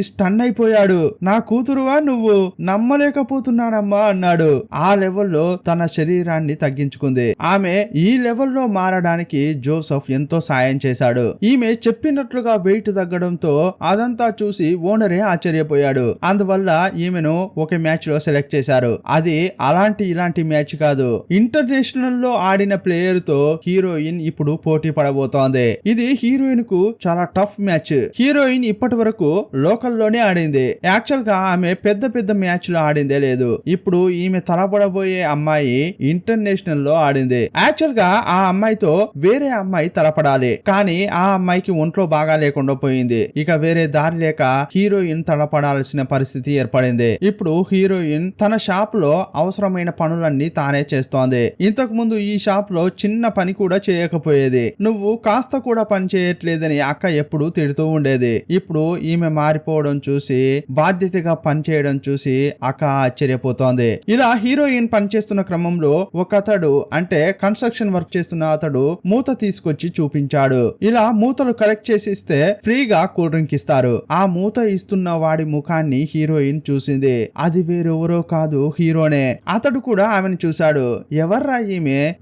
స్టన్ అయిపోయాడు. నా కూతురువా నువ్వు? నమ్మలేకపోతున్నానమ్మా అన్నాడు. ఆ లెవెల్లో తన శరీరాన్ని తగ్గించుకుంది. ఆమె ఈ లెవెల్లో మారడానికి జోసెఫ్ ఎంతో సాయం చేశాడు. ఈమె చెప్పినట్లుగా వెయిట్ తగ్గడంతో అదంతా చూసి ఓనరే ఆశ్చర్యపోయాడు. అందువల్ల ఈమెను ఒక మ్యాచ్ లో సెలెక్ట్ చేశారు. అది ఇలాంటి మ్యాచ్ కాదు, ఇంటర్నేషనల్ లో ఆడిన ప్లేయర్ తో హీరోయిన్ ఇప్పుడు పోటీ పడబోతోంది. ఇది హీరోయిన్ కు చాలా టఫ్ మ్యాచ్. హీరోయిన్ ఇప్పటి వరకు లోకల్ లోనే ఆడింది. యాక్చువల్ గా ఆమె పెద్ద మ్యాచ్ లో ఆడిందే లేదు. ఇప్పుడు ఈమె తలపడబోయే అమ్మాయి ఇంటర్నేషనల్ పొజిషన్ లో ఆడింది. యాక్చువల్ గా ఆ అమ్మాయితో వేరే అమ్మాయి తలపడాలి, కానీ ఆ అమ్మాయికి ఒంట్లో బాగా లేకుండా పోయింది. ఇక వేరే దారి లేక హీరోయిన్ తలపడాల్సిన పరిస్థితి ఏర్పడింది. ఇప్పుడు హీరోయిన్ తన షాప్ లో అవసరమైన పనులన్నీ తానే చేస్తోంది. ఇంతకు ముందు ఈ షాప్ లో చిన్న పని కూడా చేయకపోయేది. నువ్వు కాస్త కూడా పని చేయట్లేదని అక్క ఎప్పుడు తిడుతూ ఉండేది. ఇప్పుడు ఈమె మారిపోవడం చూసి, బాధ్యతగా పని చేయడం చూసి అక్క ఆశ్చర్యపోతోంది. ఇలా హీరోయిన్ పనిచేస్తున్న క్రమంలో ఒక అతడు, అంటే కన్స్ట్రక్షన్ వర్క్ చేస్తున్న అతడు మూత తీసుకొచ్చి చూపించాడు. ఇలా మూతలు కలెక్ట్ చేసి ఇస్తే ఫ్రీగా కూల్ డ్రింక్ ఇస్తారు. ఆ మూత ఇస్తున్న వాడి ముఖాన్ని హీరోయిన్ చూసింది. అది వేరెవరో కాదు, హీరోనే. అతడు కూడా ఆమెను చూశాడు. ఎవర్రా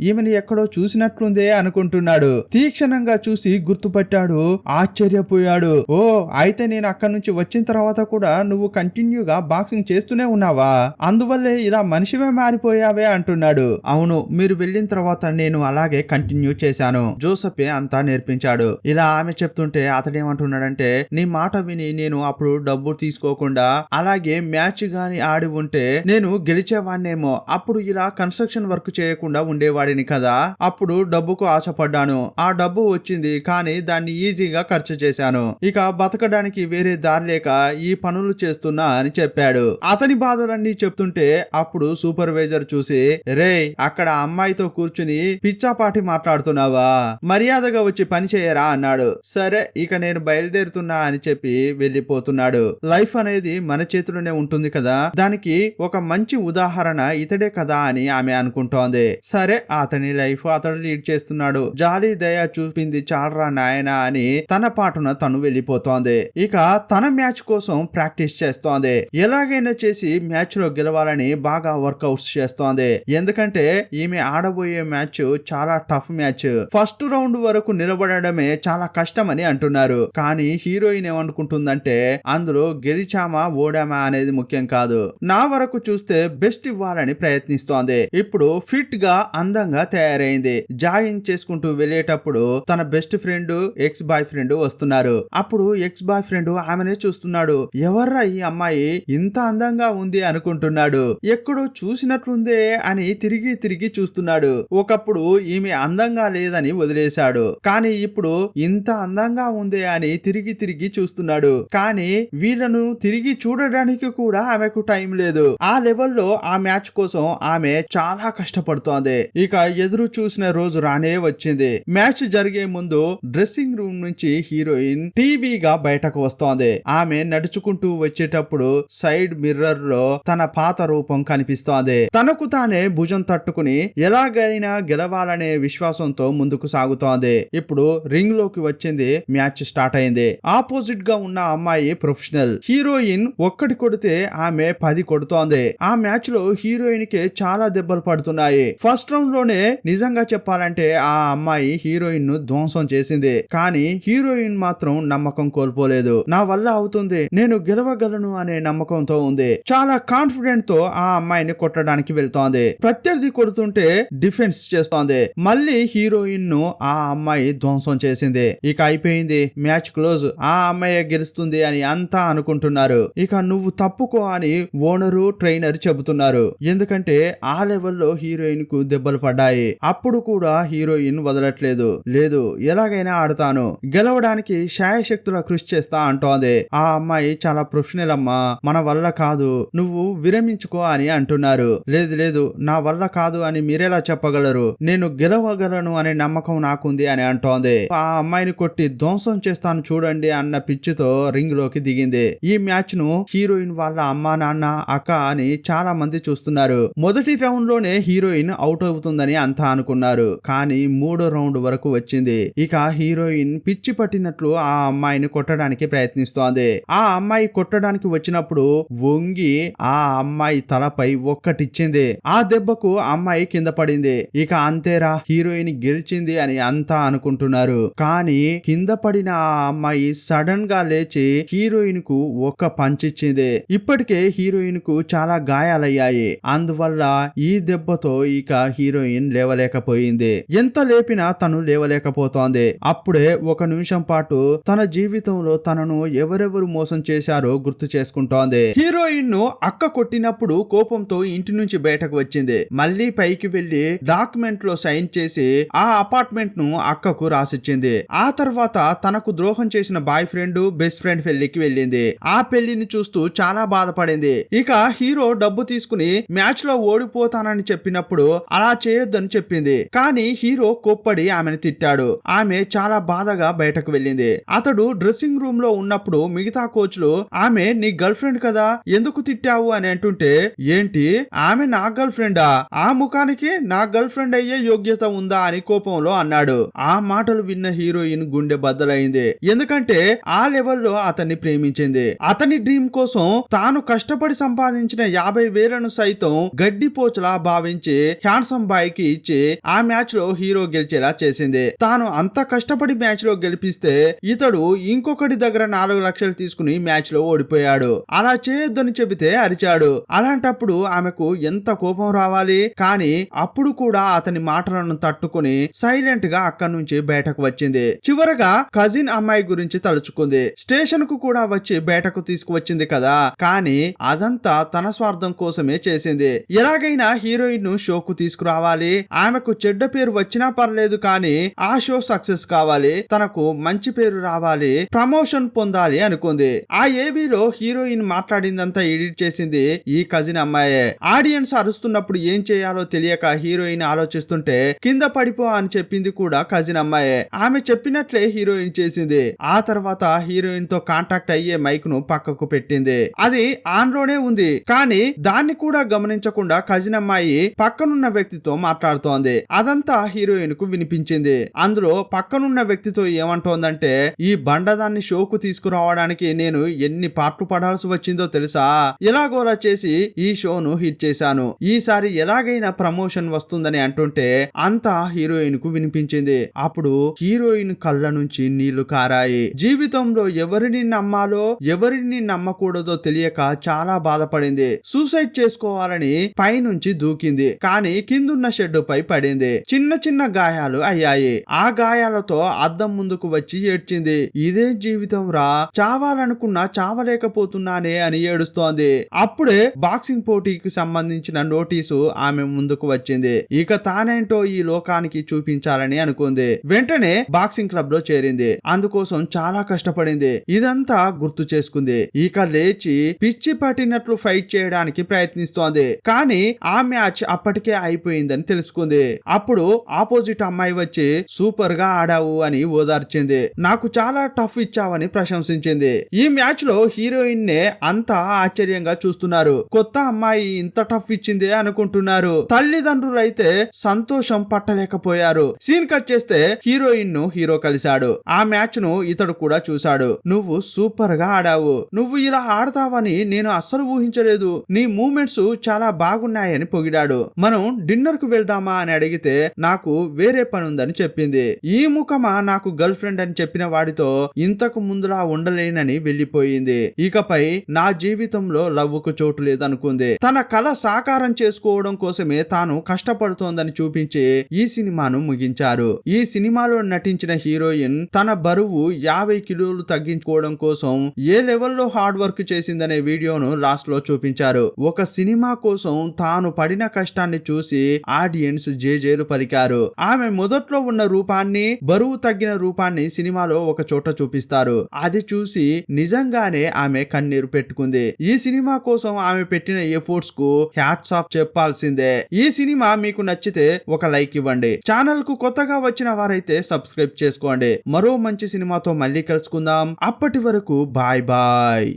ఈమెని ఎక్కడో చూసినట్లుందే అనుకుంటున్నాడు. తీక్షణంగా చూసి గుర్తుపట్టాడు. ఆశ్చర్యపోయాడు. ఓ, అయితే నేను అక్కడి నుంచి వచ్చిన తర్వాత కూడా నువ్వు కంటిన్యూగా బాక్సింగ్ చేస్తూనే ఉన్నావా? అందువల్లే ఇలా మనిషివే మారిపోయావే అంటున్నాడు. అవును, మీరు వెళ్ళిన తర్వాత నేను అలాగే కంటిన్యూ చేశాను. జోసెఫే అంతా నేర్పించాడు. ఇలా ఆమె చెప్తుంటే అతడేమంటున్నాడంటే, నీ మాట విని నేను అప్పుడు డబ్బు తీసుకోకుండా అలాగే మ్యాచ్ గాని ఆడి ఉంటే నేను గెలిచేవాడినేమో. అప్పుడు ఇలా కన్స్ట్రక్షన్ వర్క్ చేయకుండా ఉండేవాడిని కదా. అప్పుడు డబ్బుకు ఆశపడ్డాను. ఆ డబ్బు వచ్చింది, కానీ దాన్ని ఈజీగా ఖర్చు చేశాను. ఇక బతకడానికి వేరే దారి లేక ఈ పనులు చేస్తున్నా అని చెప్పాడు. అతని బాధలన్నీ చెప్తుంటే అప్పుడు సూపర్వైజర్ చూసి, రే, అక్కడ అమ్మాయితో కూర్చుని పిచ్చాపాటి మాట్లాడుతున్నావా? మర్యాదగా వచ్చి పని చేయరా అన్నాడు. సరే, ఇక నేను బయలుదేరుతున్నా అని చెప్పి వెళ్ళిపోతున్నాడు. లైఫ్ అనేది మన చేతిలోనే ఉంటుంది కదా, దానికి ఒక మంచి ఉదాహరణ ఇతడే కదా అని ఆమె అనుకుంటోంది. సరే, అతని లైఫ్ అతడు లీడ్ చేస్తున్నాడు. జాలి దయ చూపింది చాలరా నాయనా అని తన పాటున తను వెళ్ళిపోతోంది. ఇక తన మ్యాచ్ కోసం ప్రాక్టీస్ చేస్తోంది. ఎలాగైనా చేసి మ్యాచ్ లో గెలవాలని బాగా వర్కౌట్స్ చేస్తోంది. ఎందుకంటే ఈమె ఆడబోయే మ్యాచ్ చాలా టఫ్ మ్యాచ్. ఫస్ట్ రౌండ్ వరకు నిలబడడమే చాలా కష్టం అని అంటున్నారు. కానీ హీరోయిన్ ఏమనుకుంటుందంటే, అందులో గెలిచామా ఓడామా అనేది ముఖ్యం కాదు, నా వరకు చూస్తే బెస్ట్ ఇవ్వాలని ప్రయత్నిస్తోంది. ఇప్పుడు ఫిట్ గా అందంగా తయారైంది. జాగింగ్ చేసుకుంటూ వెళ్ళేటప్పుడు తన best friend, X boy friend వస్తున్నారు. అప్పుడు ఎక్స్ బాయ్ ఫ్రెండ్ ఆమెనే చూస్తున్నాడు. ఎవర్రా ఈ అమ్మాయి ఇంత అందంగా ఉంది అనుకుంటున్నాడు. ఎక్కడో చూసినట్లుందే అని తిరిగి తిరిగి చూస్తున్నాడు. ఒకప్పుడు ఈమె అందంగా లేదని వదిలేశాడు, కానీ ఇప్పుడు ఇంత అందంగా ఉంది అని తిరిగి తిరిగి చూస్తున్నాడు. కానీ వీళ్ళను తిరిగి చూడడానికి కూడా ఆమెకు టైం లేదు. ఆ లెవెల్లో ఆ మ్యాచ్ కోసం ఆమె చాలా కష్టపడుతోంది. ఇక ఎదురు చూసిన రోజు రానే వచ్చింది. మ్యాచ్ జరిగే ముందు డ్రెస్సింగ్ రూమ్ నుంచి హీరోయిన్ టీవీగా బయటకు వస్తోంది. ఆమె నడుచుకుంటూ వచ్చేటప్పుడు సైడ్ మిర్రర్ లో తన పాత రూపం కనిపిస్తోంది. తనకు తానే భుజం తట్టుకుని ఎలాగైనా గెలవాలనే విశ్వాసంతో ముందుకు సాగుతోంది. ఇప్పుడు రింగ్ లోకి వచ్చింది. మ్యాచ్ స్టార్ట్ అయింది. ఆపోజిట్ గా ఉన్న అమ్మాయి ప్రొఫెషనల్. హీరోయిన్ ఒక్కటి కొడితే ఆమె 10 కొడుతోంది. ఆ మ్యాచ్ లో హీరోయిన్ కి చాలా దెబ్బలు పడుతున్నాయి. ఫస్ట్ రౌండ్ లోనే నిజంగా చెప్పాలంటే ఆ అమ్మాయి హీరోయిన్ ను ధ్వంసం చేసింది. కానీ హీరోయిన్ మాత్రం నమ్మకం కోల్పోలేదు. నా వల్ల అవుతుంది, నేను గెలవగలను అనే నమ్మకంతో ఉంది. చాలా కాన్ఫిడెంట్ తో ఆ అమ్మాయిని కొట్టడానికి వెళ్తోంది. ప్రత్యర్థి కొడుతుంటే డిఫెన్స్ చేస్తోంది. మళ్ళీ హీరోయిన్ ను ఆ అమ్మాయి ధ్వంసం చేసింది. ఇక అయిపోయింది, మ్యాచ్ క్లోజ్. ఆ అమ్మాయి గెలుస్తుంది అని అంతా అనుకుంటున్నారు. ఇక నువ్వు తప్పుకో అని ఓనరు, ట్రైనర్ చెబుతున్నారు. ఎందుకంటే ఆ లెవెల్లో హీరోయిన్ కు దెబ్బలు పడ్డాయి. అప్పుడు కూడా హీరోయిన్ వదలట్లేదు. లేదు, ఎలాగైనా ఆడతాను, గెలవడానికి శాయశక్తుల కృషి చేస్తా అంటోంది. ఆ అమ్మాయి చాలా ప్రొఫెషనల్ అమ్మా, మన వల్ల కాదు, నువ్వు విరమించుకో అని అంటున్నారు. లేదు లేదు, నా వల్ల కాదు అని మీరెలా చెప్పగలరు, నేను గెలవగలను అనే నమ్మకం నాకుంది అని అంటోంది. ఆ అమ్మాయిని కొట్టి ధ్వంసం చేస్తాను చూడండి అన్న పిచ్చితో రింగ్ లోకి దిగింది. ఈ మ్యాచ్ ను హీరోయిన్ వాళ్ళ అమ్మా, నాన్న, అక్క అని చాలా మంది చూస్తున్నారు. మొదటి రౌండ్ లోనే హీరోయిన్ అవుట్ అవుతుందని అంతా అనుకున్నారు. కానీ 3వ రౌండ్ వరకు వచ్చింది. ఇక హీరోయిన్ పిచ్చి పట్టినట్లు ఆ అమ్మాయిని కొట్టడానికి ప్రయత్నిస్తోంది. ఆ అమ్మాయి కొట్టడానికి వచ్చినప్పుడు వంగి ఆ అమ్మాయి తలపై ఒక్కటిచ్చింది. ఆ దెబ్బకు అమ్మాయి కింద పడింది. ఇక అంతేరా, హీరోయిన్ గెలిచింది అని అంతా అనుకుంటున్నారు. కానీ కింద పడిన ఆ అమ్మాయి సడన్ గా లేచి హీరోయిన్ కు ఒక్క పంచ్ ఇచ్చింది. ఇప్పటికే హీరోయిన్ కు చాలా గాయాలయ్యాయి. అందువల్ల ఈ దెబ్బతో ఇక హీరోయిన్ లేవలేకపోయింది. ఎంత లేపినా తను లేవలేకపోతోంది. అప్పుడే 1 నిమిషం పాటు తన జీవితంలో తనను ఎవరెవరు మోసం చేశారో గుర్తు చేసుకుంటోంది. హీరోయిన్ ను అక్క కొట్టినప్పుడు కోపంతో ఇంటి నుంచి బయటకు వచ్చింది. మళ్ళీ పైకి పైకి వెళ్లి డాక్యుమెంట్ లో సైన్ చేసి ఆ అపార్ట్మెంట్ ను అక్కకు రాసిచ్చింది. ఆ తర్వాత తనకు ద్రోహం చేసిన బాయ్ ఫ్రెండ్ బెస్ట్ ఫ్రెండ్ పెళ్లికి వెళ్ళింది. ఆ పెళ్లిని చూస్తూ చాలా బాధపడింది. ఇక హీరో డబ్బు తీసుకుని మ్యాచ్ లో ఓడిపోతానని చెప్పినప్పుడు అలా చేయొద్దని చెప్పింది. కానీ హీరో కోప్పడి ఆమెను తిట్టాడు. ఆమె చాలా బాధగా బయటకు వెళ్ళింది. అతడు డ్రెస్సింగ్ రూమ్ లో ఉన్నప్పుడు మిగతా కోచ్లు ఆమె నీ గర్ల్ ఫ్రెండ్ కదా ఎందుకు తిట్టావు అని అంటుంటే, ఏంటి ఆమె నా గర్ల్ ఫ్రెండా, ఆ ముఖానికి నా గర్ల్ ఫ్రెండ్ అయ్యే యోగ్యత ఉందా అని కోపంలో అన్నాడు. ఆ మాటలు విన్న హీరోయిన్ గుండె బద్దలైంది. ఎందుకంటే ఆ లెవెల్లో అతన్ని ప్రేమించింది. అతని డ్రీమ్ కోసం తాను కష్టపడి సంపాదించిన 50,000ను సైతం గడ్డిపోచలా భావించి హ్యాండ్సమ్ బాయ్ కి ఇచ్చి ఆ మ్యాచ్ లో హీరో గెలిచేలా చేసింది. తాను అంత కష్టపడి మ్యాచ్ లో గెలిపిస్తే ఇతడు ఇంకొకటి దగ్గర 4 లక్షలు తీసుకుని మ్యాచ్ లో ఓడిపోయాడు. అలా చేయొద్దని చెబితే అరిచాడు. అలాంటప్పుడు ఆమెకు ఎంత కోపం రావాలి. కానీ అప్పుడు కూడా అతని మాటలను తట్టుకుని సైలెంట్ గా అక్కడి నుంచి బయటకు వచ్చింది. చివరగా కజిన్ అమ్మాయి గురించి తలుచుకుంది. స్టేషన్ కు కూడా వచ్చి బయటకు తీసుకువచ్చింది కదా, కానీ అదంతా తన స్వార్థం కోసమే చేసింది. ఎలాగైనా హీరోయిన్ ను షోకు తీసుకురావాలి, ఆమెకు చెడ్డ పేరు వచ్చినా పర్లేదు కానీ ఆ షో సక్సెస్ కావాలి, తనకు మంచి పేరు రావాలి, ప్రమోషన్ పొందాలి అనుకుంది. ఆ ఏవీలో హీరోయిన్ మాట్లాడిందంతా ఎడిట్ చేసింది ఈ కజిన్ అమ్మాయే. ఆడియన్స్ అరుస్తున్నప్పుడు ఏం చేయాలో తెలియక హీరోయిన్ ఆలోచిస్తుంటే కింద పడిపో అని చెప్పింది కూడా కజిన్ అమ్మాయే. ఆమె చెప్పినట్లే హీరోయిన్ చేసింది. ఆ తర్వాత హీరోయిన్ తో కాంటాక్ట్ అయ్యే మైక్ ను పక్కకు పెట్టింది. అది ఆన్ లోనే ఉంది. కానీ దాన్ని కూడా గమనించకుండా కజిన్ అమ్మాయి పక్కనున్న వ్యక్తితో మాట్లాడుతోంది. అదంతా హీరోయిన్ కు వినిపించింది. అందులో పక్కనున్న వ్యక్తితో ఏమంటోందంటే, ఈ బండదాన్ని షోకు తీసుకురావడానికి నేను ఎన్ని పాటలు పడాల్సి వచ్చిందో తెలుసా, ఎలాగోలా చేసి ఈ షోను హిట్ చేశాను, ఈసారి ఎలాగైనా ప్రమోషన్ వస్తుందని అంటుంటే అంతా హీరోయిన్ కు వినిపించింది. అప్పుడు హీరోయిన్ కళ్ళ నుంచి నీళ్లు కారాయి. జీవితంలో ఎవరిని నమ్మాలో ఎవరిని నమ్మకూడదో తెలియక చాలా బాధపడింది. సూసైడ్ చేసుకోవాలని పైనుంచి దూకింది. కానీ కిందున్న షెడ్ పై పడింది. చిన్న చిన్న గాయాలు అయ్యాయి. ఆ గాయాలతో అద్దం ముందుకు వచ్చి ఏడ్చింది. ఇదే జీవితం రా, చావాలనుకున్నా చావలేకపోతున్నానే అని ఏడుస్తోంది. అప్పుడే బాక్సింగ్ పోటీకి సంబంధించిన నోటీసు ఆమె ముందుకు వచ్చింది. ఇక తానేంటో ఈ లోకానికి చూపించాలని అనుకుంది. వెంటనే బాక్సింగ్ క్లబ్ లో చేరింది. అందుకోసం చాలా కష్టపడింది. ఇదంతా గుర్తు చేసుకుంది. ఇక లేచి పిచ్చి పట్టినట్లు ఫైట్ చేయడానికి ప్రయత్నిస్తోంది. కానీ ఆ మ్యాచ్ అప్పటికే అయిపోయిందని తెలుసుకుంది. అప్పుడు ఆపోజిట్ అమ్మాయి వచ్చి సూపర్ గా ఆడావు అని ఓదార్చింది. నాకు చాలా టఫ్ ఇచ్చావని ప్రశంసించింది. ఈ మ్యాచ్ లో హీరోయిన్ నే అంతా ఆశ్చర్యంగా చూస్తున్నారు. కొత్త అమ్మాయి ఇంత టఫ్ ఇచ్చిందే అనుకుంటున్నారు. తల్లిదండ్రులు అయితే సంతోషం పట్టలేకపోయారు. సీన్ కట్ చేస్తే హీరోయిన్ ను హీరో కలిశాడు. ఆ మ్యాచ్ ను ఇతడు కూడా చూశాడు. నువ్వు సూపర్ గా ఆడావు, నువ్వు ఇలా ఆడతావని నేను అస్సలు ఊహించలేదు, నీ మూమెంట్స్ చాలా బాగున్నాయని పొగిడాడు. మనం డిన్నర్ కు వెళ్దామా అని అడిగితే నాకు వేరే పని ఉందని చెప్పింది. ఈ ముఖమా నాకు గర్ల్ ఫ్రెండ్ అని చెప్పిన వాడితో ఇంతకు ముందులా ఉండలేనని వెళ్లిపోయింది. ఇకపై నా జీవితంలో లవ్వుకు చోటు లేదనుకుంది. తన కల సాకారం చేసుకోవడం కోసమే తాను కష్టపడుతోందని చూపించి ఈ సినిమాను ముగించారు. ఈ సినిమాలో నటించిన హీరోయిన్ తన బరువు 50 కిలోలు తగ్గించుకోవడం కోసం ఏ లెవెల్లో హార్డ్ వర్క్ చేసిందనే వీడియోను లాస్ట్ లో చూపించారు. ఒక సినిమా కోసం తాను పడిన కష్టాన్ని చూసి ఆడియన్స్ జేజేలు పలికారు. ఆమె మొదట్లో ఉన్న రూపాన్ని, బరువు తగ్గిన రూపాన్ని సినిమాలో ఒక చోట చూపిస్తారు. అది చూసి నిజంగానే ఆమె కన్నీరు పెట్టుకుంది. ఈ సినిమా కోసం ఆమె పెట్టిన ఎఫర్ట్స్ కు హ్యాట్స్ ఆఫ్ చెప్పాల్సిందే. ఈ సినిమా మీకు నచ్చితే ఒక లైక్ ఇవ్వండి. ఛానల్ కు కొత్తగా వచ్చిన వారైతే సబ్స్క్రైబ్ చేసుకోండి. మరో మంచి సినిమాతో మళ్ళీ కలుసుకుందాం. అప్పటి వరకు బాయ్ బాయ్.